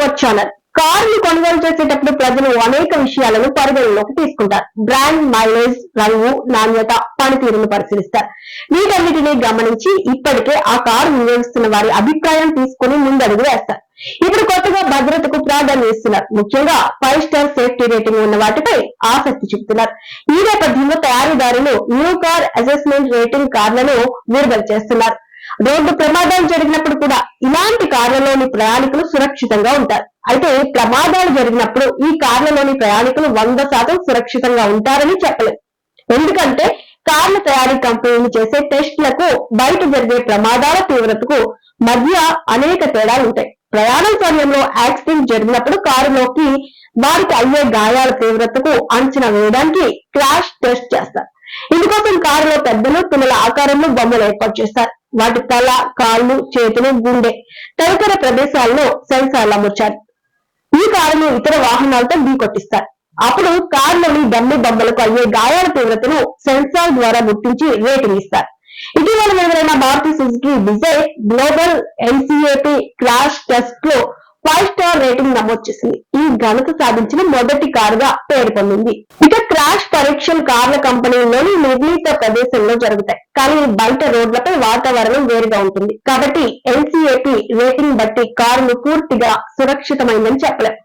Our channel. కారుని కొనుగోలు చేసేటప్పుడు ప్రజలు అనేక విషయాలను పరిగణలోకి తీసుకుంటారు. బ్రాండ్, మైలేజ్, రంగు, నాణ్యత, పనితీరును పరిశీలిస్తారు. వీటన్నిటిని గమనించి ఇప్పటికే ఆ కారు వినియోగిస్తున్న వారి అభిప్రాయం తీసుకుని ముందడుగు వేస్తారు. ఇప్పుడు కొత్తగా భద్రతకు ప్రాధాన్యం ఇస్తున్నారు. ముఖ్యంగా 5 స్టార్ సేఫ్టీ రేటింగ్ ఉన్న వాటిపై ఆసక్తి చూపుతున్నారు. ఈ నేపథ్యంలో తయారీదారులు న్యూ కార్ అసెస్మెంట్ రేటింగ్ కార్లను విడుదల చేస్తున్నారు. రోడ్డు ప్రమాదాలు జరిగినప్పుడు కూడా ఇలాంటి కార్లలోని ప్రయాణికులు సురక్షితంగా ఉంటారు. అయితే ప్రమాదాలు జరిగినప్పుడు ఈ కార్లలోని ప్రయాణికులు 100% సురక్షితంగా ఉంటారని చెప్పలేం. ఎందుకంటే కార్ల తయారీ కంపెనీలు చేసే టెస్టులకు బయట జరిగే ప్రమాదాల తీవ్రతకు మధ్య అనేక తేడాలు ఉంటాయి. ప్రయాణం సమయంలో యాక్సిడెంట్ జరిగినప్పుడు కారులోకి వారికి అయ్యే గాయాల తీవ్రతకు అంచనా వేయడానికి క్రాష్ టెస్ట్ చేస్తారు. ఇందుకోసం కారులో పెద్దలు, పిల్లల ఆకారంలో బొమ్మలు ఏర్పాటు చేస్తారు. వాటి తల, కాళ్ళు, చేతులు, గుండె తదితర ప్రదేశాల్లో సెన్సార్లు అమర్చారు. ఈ కారును ఇతర వాహనాలతో ఢీకొట్టిస్తారు. అప్పుడు కారులోని డమ్మీ బొమ్మలకు అయ్యే గాయాల తీవ్రతను సెన్సార్ ద్వారా గుర్తించి రేటింగ్ ఇస్తారు. ఇటీవల విడుదలైన Maruti Suzuki Dzire global NCAP crash test లో 5 స్టార్ రేటింగ్ నమోదు చేసింది. ఈ ఘనత సాధించిన మొదటి కారుగా పేరు పొందింది. ఇక క్రాష్ పరీక్షలు కార్ల కంపెనీలోని నిర్ణీత ప్రదేశంలో జరుగుతాయి. కానీ బయట రోడ్లపై వాతావరణం వేరుగా ఉంటుంది. కాబట్టి ఎన్సీఏపీ రేటింగ్ బట్టి కారును పూర్తిగా సురక్షితమైందని చెప్పలేం.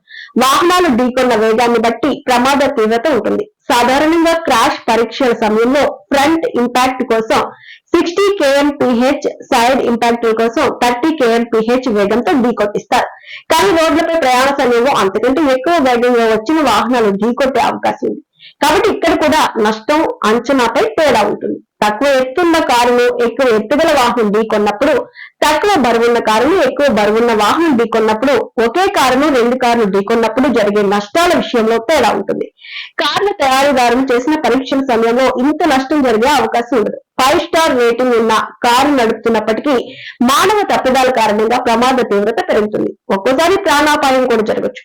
వాహనాలు ఢీకొన్న వేగాన్ని బట్టి ప్రమాద తీవ్రత ఉంటుంది. సాధారణంగా క్రాష్ పరీక్షల సమయంలో ఫ్రంట్ ఇంపాక్ట్ కోసం 60 kmph, సైడ్ ఇంపాక్ట్ కోసం 30 kmph వేగంతో ఢీకొట్టిస్తారు. కానీ రోడ్లపై ప్రయాణ సమయంలో అంతకంటే ఎక్కువ వేగంగా వచ్చిన వాహనాలు ఢీకొట్టే అవకాశం ఉంది. కాబట్టి ఇక్కడ కూడా నష్టం అంచనాపై తేడా ఉంటుంది. తక్కువ ఎత్తున్న కారును ఎక్కువ ఎత్తుగల వాహనం ఢీకొన్నప్పుడు, తక్కువ బరువున్న కారును ఎక్కువ బరువున్న వాహనం ఢీకొన్నప్పుడు, ఒకే కారును 2 కార్లు ఢీకొన్నప్పుడు జరిగే నష్టాల విషయంలో తేడా ఉంటుంది. కార్ల తయారీదారులు చేసిన పరీక్షల సమయంలో ఇంత నష్టం జరిగే అవకాశం ఉండదు. 5 స్టార్ రేటింగ్ ఉన్న కారు నడుపుతున్నప్పటికీ మానవ తప్పిదాల కారణంగా ప్రమాద తీవ్రత పెరుగుతుంది. ఒక్కోసారి ప్రాణాపాయం కూడా జరగచ్చు.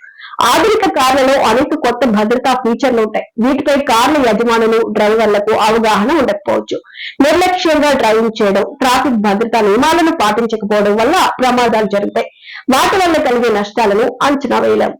ఆధునిక కార్లలో అనేక కొత్త భద్రతా ఫీచర్లు ఉంటాయి. వీటిపై కార్ల యజమానులు, డ్రైవర్లకు అవగాహన ఉండకపోవచ్చు. నిర్లక్ష్యంగా డ్రైవింగ్ చేయడం, ట్రాఫిక్ భద్రతా నియమాలను పాటించకపోవడం వల్ల ప్రమాదాలు జరుగుతాయి. వాటి వల్ల కలిగే నష్టాలను అంచనా వేయలేం.